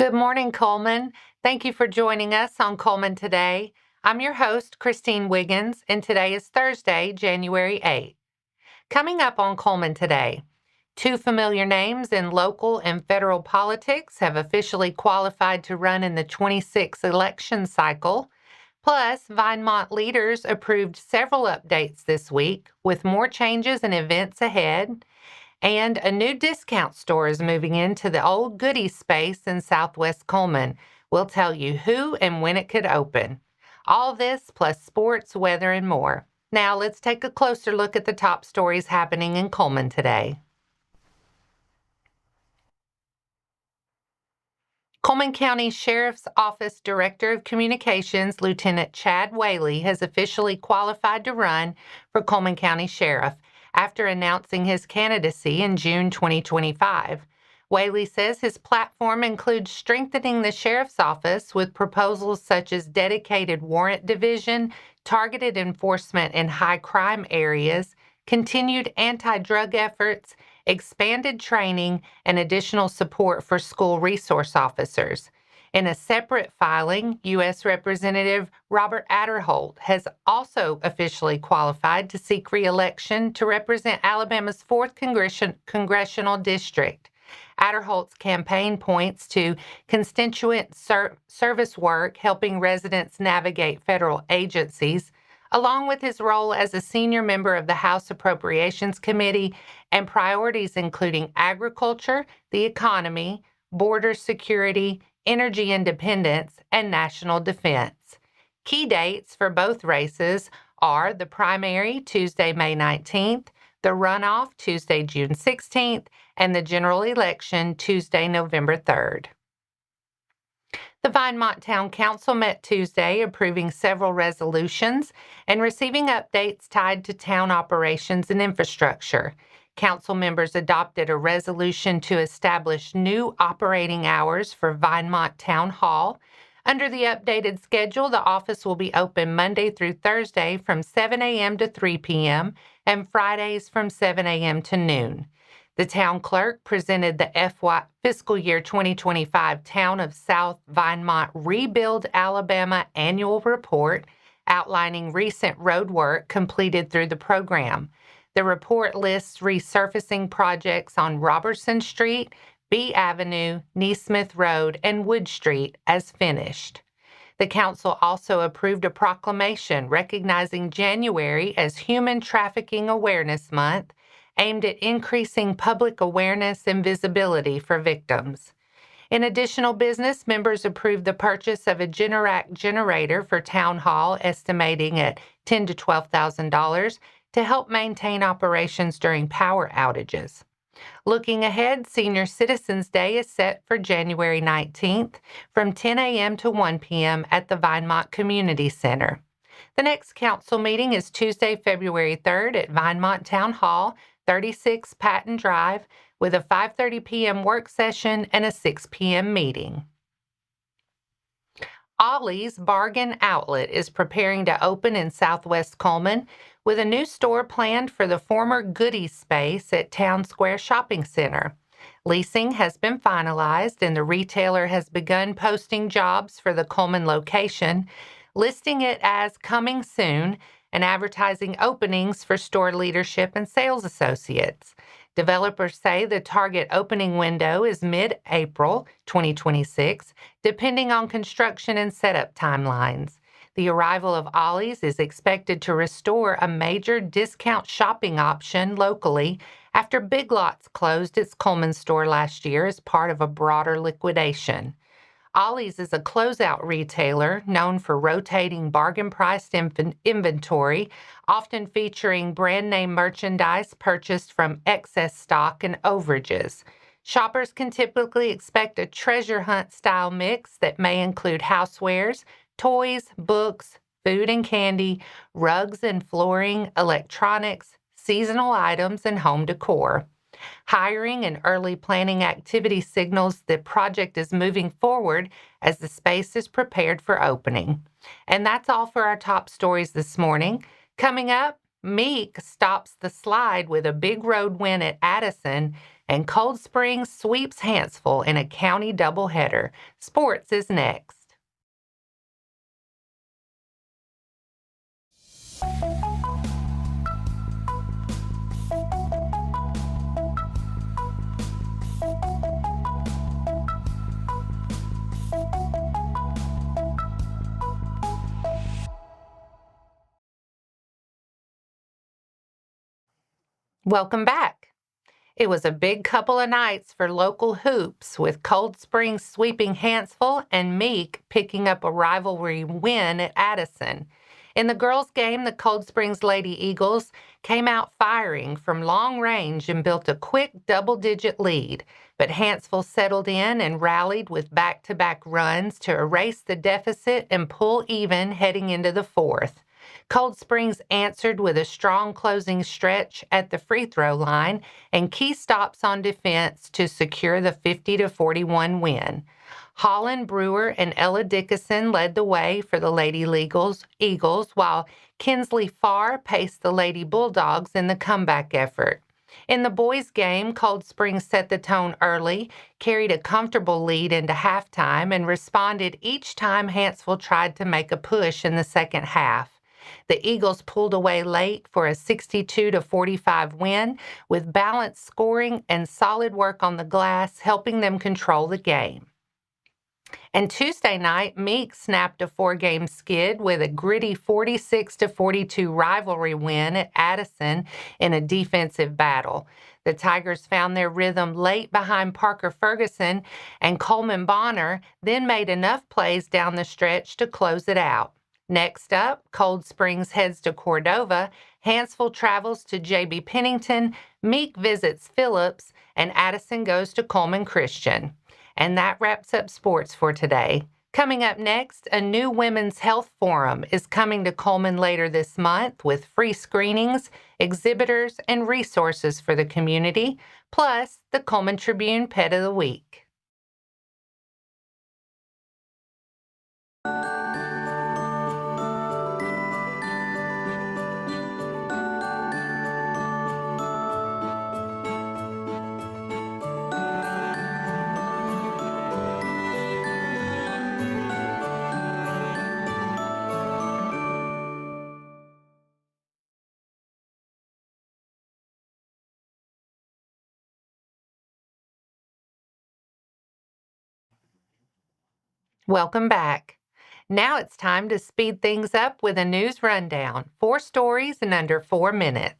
Good morning, Cullman. Thank you for joining us on Cullman Today. I'm your host, Christine Wiggins, and today is Thursday, January 8th. Coming up on Cullman Today, two familiar names in local and federal politics have officially qualified to run in the 26th election cycle. Plus, Vinemont leaders approved several updates this week, with more changes and events ahead. And a new discount store is moving into the old Goody space in Southwest Cullman. We'll tell you who and when it could open. All this plus sports, weather, and more. Now let's take a closer look at the top stories happening in Cullman today. Cullman County Sheriff's Office Director of Communications, Lieutenant Chad Whaley, has officially qualified to run for Cullman County Sheriff after announcing his candidacy in June 2025. Whaley says his platform includes strengthening the sheriff's office with proposals such as dedicated warrant division, targeted enforcement in high crime areas, continued anti-drug efforts, expanded training, and additional support for school resource officers. In a separate filing, U.S. Representative Robert Aderholt has also officially qualified to seek reelection to represent Alabama's 4th Congressional District. Aderholt's campaign points to constituent service work helping residents navigate federal agencies, along with his role as a senior member of the House Appropriations Committee and priorities including agriculture, the economy, border security, energy independence, and national defense. Key dates for both races are the primary, Tuesday, May 19th, the runoff, Tuesday, June 16th, and the general election, Tuesday, November 3rd. The Vinemont Town Council met Tuesday, approving several resolutions and receiving updates tied to town operations and infrastructure. Council members adopted a resolution to establish new operating hours for Vinemont Town Hall. Under the updated schedule, the office will be open Monday through Thursday from 7 a.m. to 3 p.m. and Fridays from 7 a.m. to noon. The town clerk presented the fiscal year 2025 Town of South Vinemont Rebuild Alabama annual report outlining recent road work completed through the program. The report lists resurfacing projects on Robertson Street, B Avenue, Neesmith Road, and Wood Street as finished. The council also approved a proclamation recognizing January as Human Trafficking Awareness Month, aimed at increasing public awareness and visibility for victims. In additional business, members approved the purchase of a Generac generator for Town Hall, estimating at $10,000 to $12,000 to help maintain operations during power outages. Looking ahead, Senior Citizens Day is set for January 19th from 10 a.m. to 1 p.m. at the Vinemont Community Center. The next council meeting is Tuesday, February 3rd at Vinemont Town Hall, 36 Patton Drive, with a 5:30 p.m. work session and a 6 p.m. meeting. Ollie's Bargain Outlet is preparing to open in Southwest Cullman with a new store planned for the former Goody space at Town Square Shopping Center. Leasing has been finalized and the retailer has begun posting jobs for the Cullman location, listing it as coming soon and advertising openings for store leadership and sales associates. Developers say the target opening window is mid-April 2026, depending on construction and setup timelines. The arrival of Ollie's is expected to restore a major discount shopping option locally after Big Lots closed its Cullman store last year as part of a broader liquidation. Ollie's is a closeout retailer known for rotating bargain-priced inventory, often featuring brand-name merchandise purchased from excess stock and overages. Shoppers can typically expect a treasure hunt-style mix that may include housewares, toys, books, food and candy, rugs and flooring, electronics, seasonal items, and home decor. Hiring and early planning activity signals the project is moving forward as the space is prepared for opening. And that's all for our top stories this morning. Coming up, Meek stops the slide with a big road win at Addison and Cold Springs sweeps Hanceville in a county doubleheader. Sports is next. Welcome back. It was a big couple of nights for local hoops, with Cold Springs sweeping Hanceville and Meek picking up a rivalry win at Addison. In the girls' game, the Cold Springs Lady Eagles came out firing from long range and built a quick double-digit lead, but Hanceville settled in and rallied with back-to-back runs to erase the deficit and pull even heading into the fourth. Cold Springs answered with a strong closing stretch at the free throw line and key stops on defense to secure the 50-41 win. Holland Brewer and Ella Dickinson led the way for the Lady Eagles, while Kinsley Farr paced the Lady Bulldogs in the comeback effort. In the boys' game, Cold Springs set the tone early, carried a comfortable lead into halftime, and responded each time Hanceville tried to make a push in the second half. The Eagles pulled away late for a 62-45 win, with balanced scoring and solid work on the glass helping them control the game. And Tuesday night, Meek snapped a 4-game skid with a gritty 46-42 rivalry win at Addison in a defensive battle. The Tigers found their rhythm late behind Parker Ferguson, and Coleman Bonner then made enough plays down the stretch to close it out. Next up, Cold Springs heads to Cordova, Hanceville travels to J.B. Pennington, Meek visits Phillips, and Addison goes to Cullman Christian. And that wraps up sports for today. Coming up next, a new women's health forum is coming to Cullman later this month with free screenings, exhibitors, and resources for the community, plus the Cullman Tribune Pet of the Week. Welcome back. Now it's time to speed things up with a news rundown. 4 stories in under 4 minutes.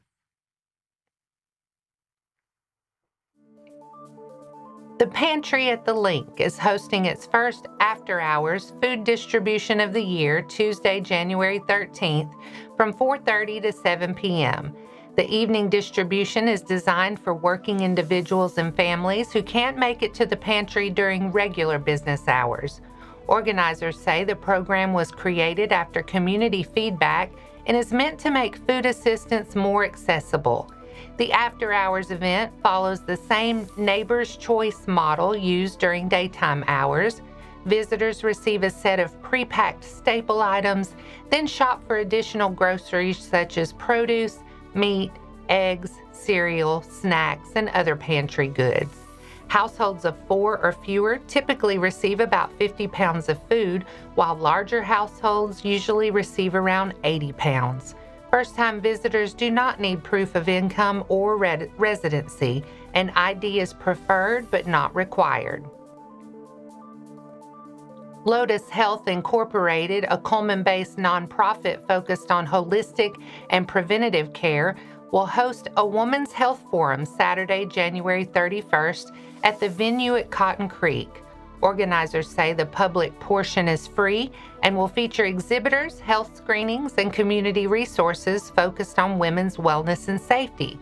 The Pantry at the Link is hosting its first after-hours food distribution of the year, Tuesday, January 13th, from 4:30 to 7 p.m. The evening distribution is designed for working individuals and families who can't make it to the pantry during regular business hours. Organizers say the program was created after community feedback and is meant to make food assistance more accessible. The after-hours event follows the same Neighbor's Choice model used during daytime hours. Visitors receive a set of pre-packed staple items, then shop for additional groceries such as produce, meat, eggs, cereal, snacks, and other pantry goods. Households of 4 or fewer typically receive about 50 pounds of food, while larger households usually receive around 80 pounds. First-time visitors do not need proof of income or residency. An ID is preferred but not required. Lotus Health Incorporated, a Cullman-based nonprofit focused on holistic and preventative care, will host a Women's Health Forum Saturday, January 31st at the venue at Cotton Creek. Organizers say the public portion is free and will feature exhibitors, health screenings, and community resources focused on women's wellness and safety.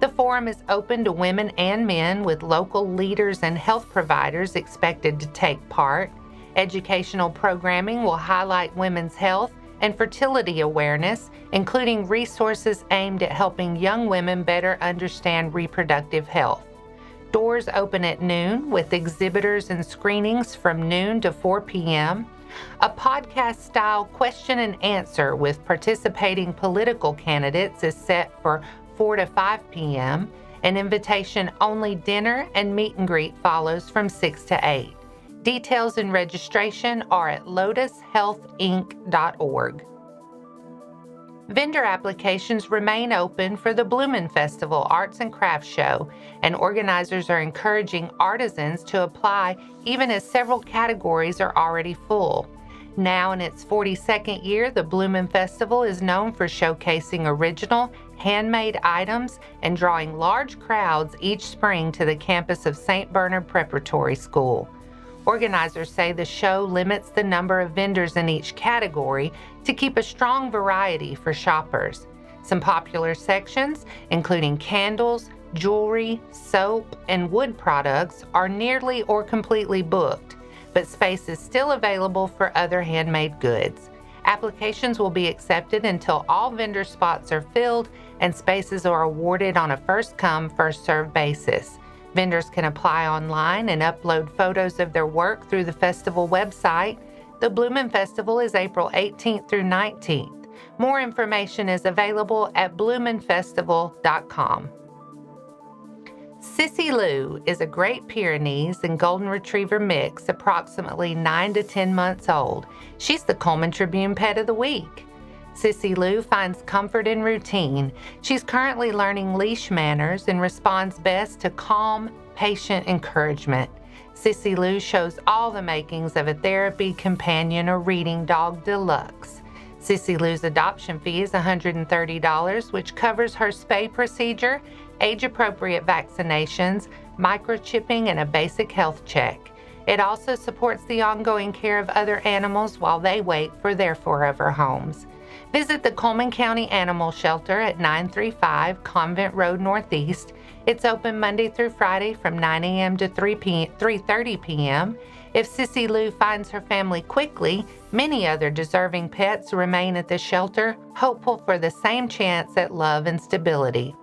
The forum is open to women and men, with local leaders and health providers expected to take part. Educational programming will highlight women's health and fertility awareness, including resources aimed at helping young women better understand reproductive health. Doors open at noon, with exhibitors and screenings from noon to 4 p.m. A podcast-style question and answer with participating political candidates is set for 4 to 5 p.m., An invitation-only dinner and meet and greet follows from 6 to 8. Details and registration are at lotushealthinc.org. Vendor applications remain open for the Bloomin Festival Arts and Crafts Show, and organizers are encouraging artisans to apply even as several categories are already full. Now in its 42nd year, the Bloomin Festival is known for showcasing original, handmade items and drawing large crowds each spring to the campus of St. Bernard Preparatory School. Organizers say the show limits the number of vendors in each category to keep a strong variety for shoppers. Some popular sections, including candles, jewelry, soap, and wood products, are nearly or completely booked, but space is still available for other handmade goods. Applications will be accepted until all vendor spots are filled and spaces are awarded on a first-come, first-served basis. Vendors can apply online and upload photos of their work through the festival website. The Bloomin Festival is April 18th through 19th. More information is available at bloominfestival.com. Sissy Lou is a Great Pyrenees and Golden Retriever mix, approximately 9 to 10 months old. She's the Cullman Tribune Pet of the Week. Sissy Lou finds comfort in routine. She's currently learning leash manners and responds best to calm, patient encouragement. Sissy Lou shows all the makings of a therapy, companion, or reading dog deluxe. Sissy Lou's adoption fee is $130, which covers her spay procedure, age-appropriate vaccinations, microchipping, and a basic health check. It also supports the ongoing care of other animals while they wait for their forever homes. Visit the Cullman County Animal Shelter at 935 Convent Road Northeast. It's open Monday through Friday from 9 a.m. to 3:30 p.m. If Sissy Lou finds her family quickly, many other deserving pets remain at the shelter, hopeful for the same chance at love and stability.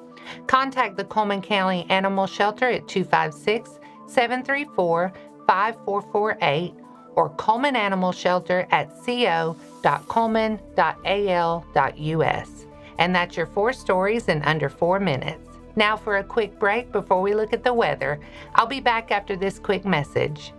Contact the Cullman County Animal Shelter at 256-734-5448 or Cullman Animal Shelter at co.cullman.al.us. And that's your 4 stories in under 4 minutes. Now for a quick break before we look at the weather. I'll be back after this quick message.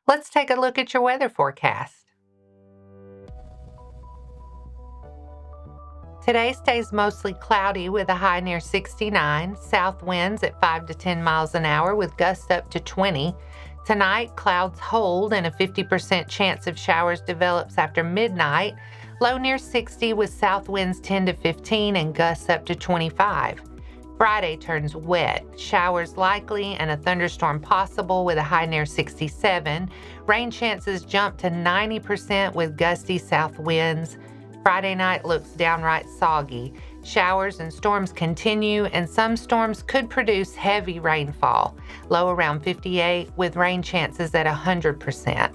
Let's take a look at your weather forecast. Today stays mostly cloudy with a high near 69, south winds at 5 to 10 miles an hour with gusts up to 20. Tonight, clouds hold and a 50% chance of showers develops after midnight, low near 60 with south winds 10 to 15 and gusts up to 25. Friday turns wet, showers likely and a thunderstorm possible with a high near 67. Rain chances jump to 90% with gusty south winds. Friday night looks downright soggy. Showers and storms continue, and some storms could produce heavy rainfall, low around 58 with rain chances at 100%.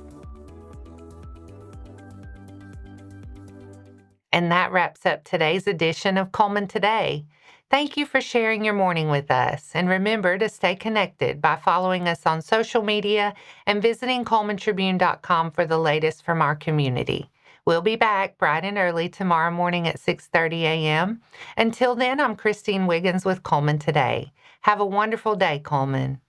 And that wraps up today's edition of Cullman Today. Thank you for sharing your morning with us, and remember to stay connected by following us on social media and visiting CullmanTribune.com for the latest from our community. We'll be back bright and early tomorrow morning at 6:30 a.m. Until then, I'm Christine Wiggins with Cullman Today. Have a wonderful day, Cullman.